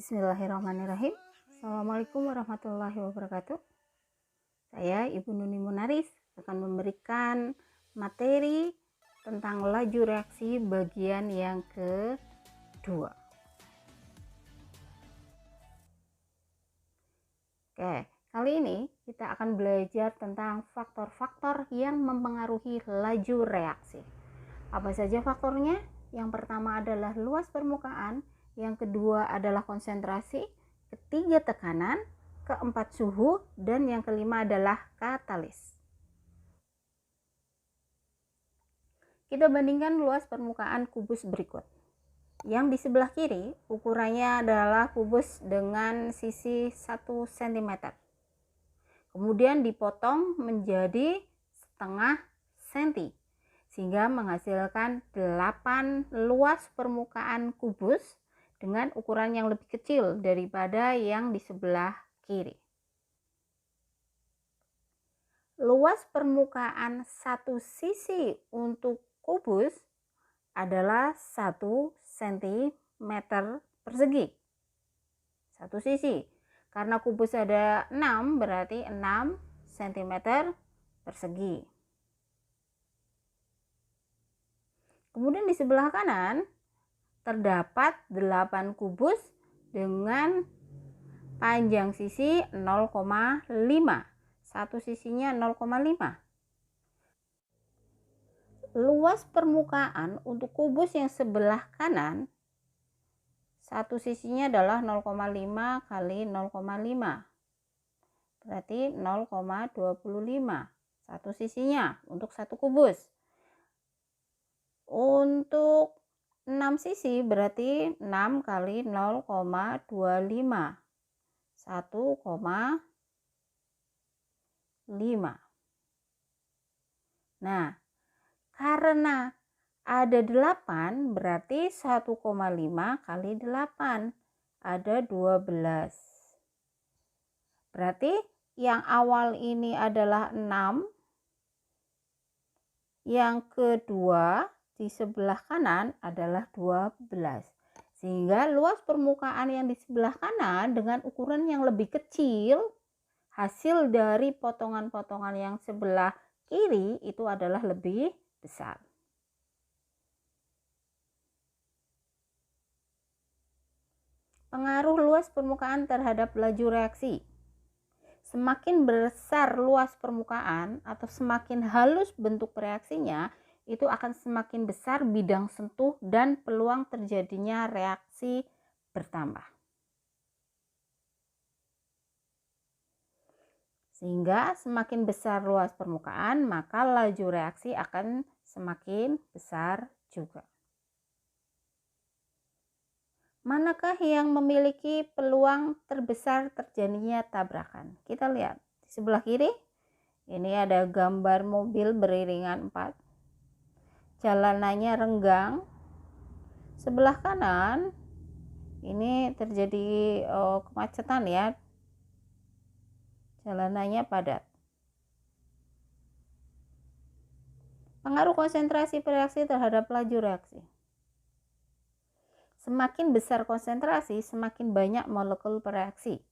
Bismillahirrahmanirrahim. Assalamualaikum warahmatullahi wabarakatuh. Saya Ibu Nuni Munaris akan memberikan materi tentang laju reaksi bagian yang kedua. Oke, kali ini kita akan belajar tentang faktor-faktor yang mempengaruhi laju reaksi. Apa saja faktornya? Yang pertama adalah luas permukaan, yang kedua adalah konsentrasi, ketiga tekanan, keempat suhu, dan yang kelima adalah katalis. Kita bandingkan luas permukaan kubus berikut. Yang di sebelah kiri ukurannya adalah kubus dengan sisi 1 cm. Kemudian dipotong menjadi setengah senti, sehingga menghasilkan 8 luas permukaan kubus dengan ukuran yang lebih kecil daripada yang di sebelah kiri. Luas permukaan satu sisi untuk kubus adalah 1 cm persegi. Satu sisi. Karena kubus ada 6, berarti 6 cm persegi. Kemudian di sebelah kanan terdapat 8 kubus dengan panjang sisi 0,5. Satu sisinya 0,5. Luas permukaan untuk kubus yang sebelah kanan, satu sisinya adalah 0,5 kali 0,5. Berarti 0,25. Satu sisinya untuk satu kubus. Untuk 6 sisi berarti 6 kali 0,25. 1,5. Nah, karena ada 8 berarti 1,5 kali 8 ada 12. Berarti yang awal ini adalah 6. Yang kedua di sebelah kanan adalah 12. Sehingga luas permukaan yang di sebelah kanan dengan ukuran yang lebih kecil, hasil dari potongan-potongan yang sebelah kiri itu adalah lebih besar. Pengaruh luas permukaan terhadap laju reaksi. Semakin besar luas permukaan atau semakin halus bentuk reaksinya, itu akan semakin besar bidang sentuh dan peluang terjadinya reaksi bertambah. Sehingga semakin besar luas permukaan, maka laju reaksi akan semakin besar juga. Manakah yang memiliki peluang terbesar terjadinya tabrakan? Kita lihat di sebelah kiri. Ini ada gambar mobil beriringan 4. Jalanannya renggang. Sebelah kanan ini terjadi kemacetan ya. Jalanannya padat. Pengaruh konsentrasi reaksi terhadap laju reaksi. Semakin besar konsentrasi, semakin banyak molekul bereaksi.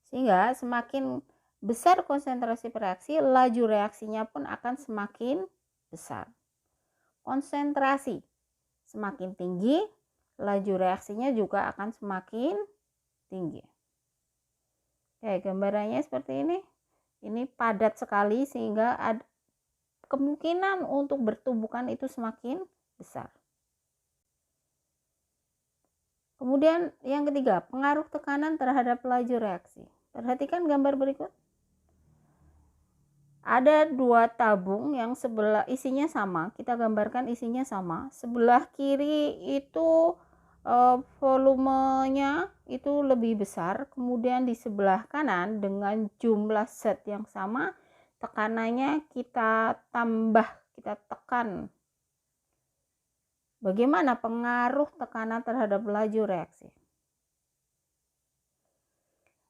Sehingga semakin besar konsentrasi reaksi, laju reaksinya pun akan semakin besar. Konsentrasi semakin tinggi, laju reaksinya juga akan semakin tinggi. Oke, gambarannya seperti ini. Ini padat sekali sehingga ada kemungkinan untuk bertumbukan itu semakin besar. Kemudian yang ketiga, pengaruh tekanan terhadap laju reaksi. Perhatikan gambar berikut. Ada 2 tabung yang sebelah isinya sama. Kita gambarkan isinya sama. Sebelah kiri itu volumenya itu lebih besar. Kemudian di sebelah kanan dengan jumlah zat yang sama, tekanannya kita tambah, kita tekan. Bagaimana pengaruh tekanan terhadap laju reaksi?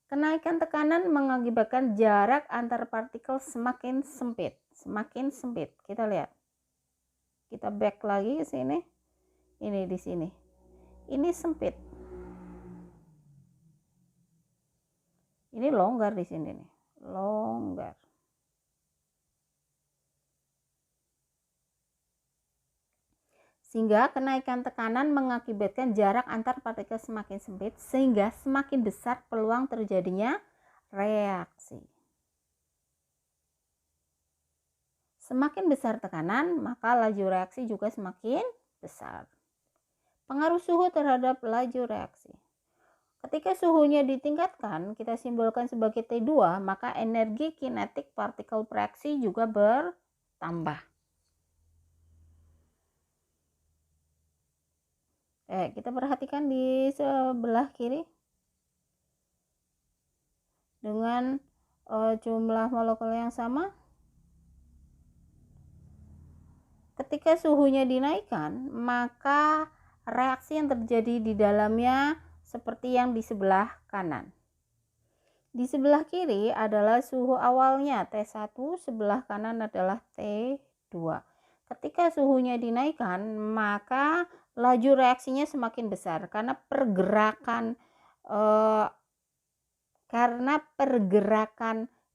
Kenaikan tekanan mengakibatkan jarak antar partikel semakin sempit. Kita lihat. Kita back lagi ke sini. Ini di sini. Ini sempit. Ini longgar di sini nih. Longgar. Sehingga kenaikan tekanan mengakibatkan jarak antar partikel semakin sempit, sehingga semakin besar peluang terjadinya reaksi. Semakin besar tekanan, maka laju reaksi juga semakin besar. Pengaruh suhu terhadap laju reaksi. Ketika suhunya ditingkatkan, kita simbolkan sebagai T2, maka energi kinetik partikel reaksi juga bertambah. Kita perhatikan di sebelah kiri dengan jumlah molekul yang sama. Ketika suhunya dinaikkan, maka reaksi yang terjadi di dalamnya seperti yang di sebelah kanan. Di sebelah kiri adalah suhu awalnya T1, sebelah kanan adalah T2. Ketika suhunya dinaikkan, maka laju reaksinya semakin besar karena pergerakan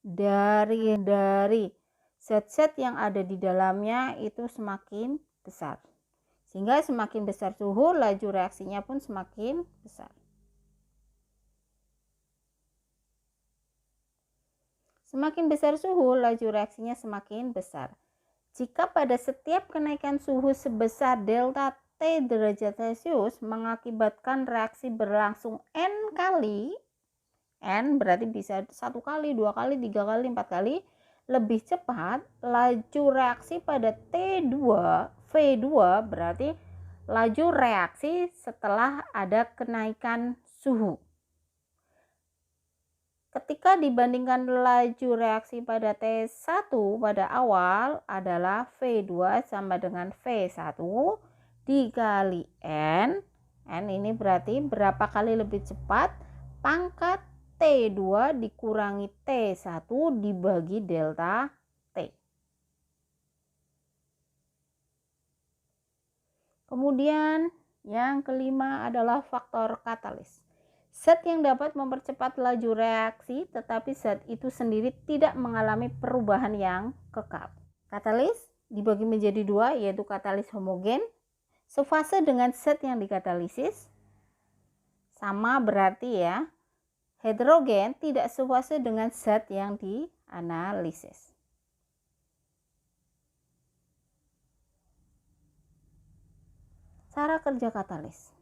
dari zat-zat yang ada di dalamnya itu semakin besar. Sehingga semakin besar suhu, laju reaksinya pun semakin besar. Semakin besar suhu, laju reaksinya semakin besar. Jika pada setiap kenaikan suhu sebesar delta T derajat Celcius mengakibatkan reaksi berlangsung N kali, N berarti bisa 1 kali, 2 kali, 3 kali, 4 kali lebih cepat, laju reaksi pada T2, V2 berarti laju reaksi setelah ada kenaikan suhu. Ketika dibandingkan laju reaksi pada T1 pada awal adalah V2 sama dengan V1 dikali N. N ini berarti berapa kali lebih cepat, pangkat T2 dikurangi T1 dibagi delta T. Kemudian yang kelima adalah faktor katalis. Zat yang dapat mempercepat laju reaksi, tetapi zat itu sendiri tidak mengalami perubahan yang kekal. Katalis dibagi menjadi 2, yaitu katalis homogen, sefase dengan zat yang dikatalisis, sama berarti ya, heterogen tidak sefase dengan zat yang dianalisis. Cara kerja katalis.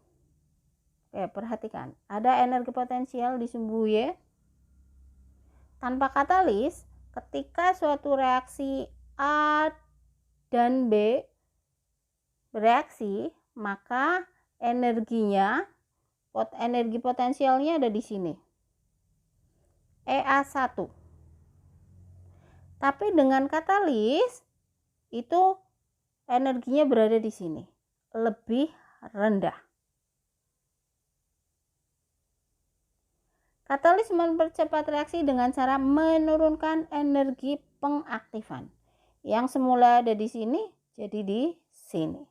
Perhatikan, ada energi potensial di sumbu Y. Tanpa katalis, ketika suatu reaksi A dan B bereaksi, maka energi potensialnya ada di sini, EA1. Tapi dengan katalis itu energinya berada di sini, lebih rendah. Katalis mempercepat reaksi dengan cara menurunkan energi pengaktifan. Yang semula ada di sini, jadi di sini.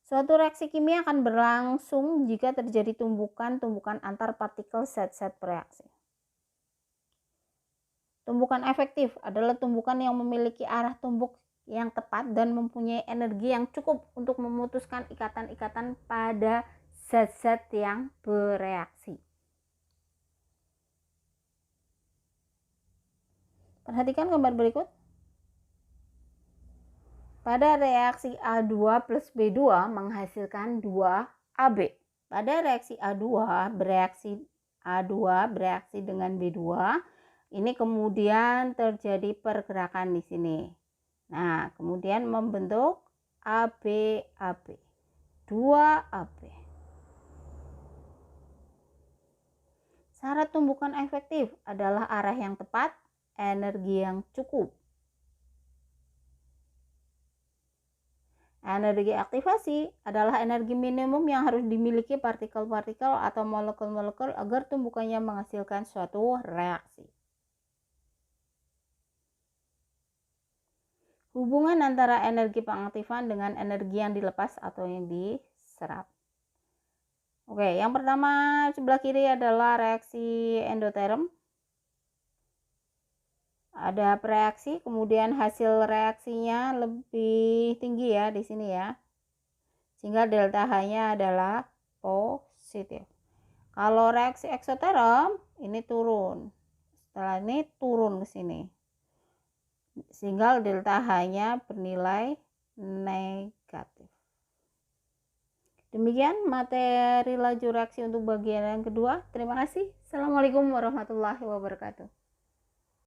Suatu reaksi kimia akan berlangsung jika terjadi tumbukan antar partikel zat-zat bereaksi. Tumbukan efektif adalah tumbukan yang memiliki arah tumbuk yang tepat dan mempunyai energi yang cukup untuk memutuskan ikatan-ikatan pada zat-zat yang bereaksi. Perhatikan gambar berikut. Pada reaksi A2 plus B2 menghasilkan 2AB. Pada reaksi A2 bereaksi dengan B2, ini kemudian terjadi pergerakan di sini. Nah, kemudian membentuk AB, 2AB. Syarat tumbukan efektif adalah arah yang tepat, energi yang cukup. Energi aktivasi adalah energi minimum yang harus dimiliki partikel-partikel atau molekul-molekul agar tumbukannya menghasilkan suatu reaksi. hubungan antara energi pengaktifan dengan energi yang dilepas atau yang diserap. Oke, yang pertama sebelah kiri adalah reaksi endoterm. Ada reaksi, kemudian hasil reaksinya lebih tinggi ya di sini ya. Sehingga delta H-nya adalah positif. Kalau reaksi eksoterm ini turun. Setelah ini turun ke sini. Sehingga delta H-nya bernilai negatif. Demikian materi laju reaksi untuk bagian yang kedua. Terima kasih. Assalamualaikum warahmatullahi wabarakatuh.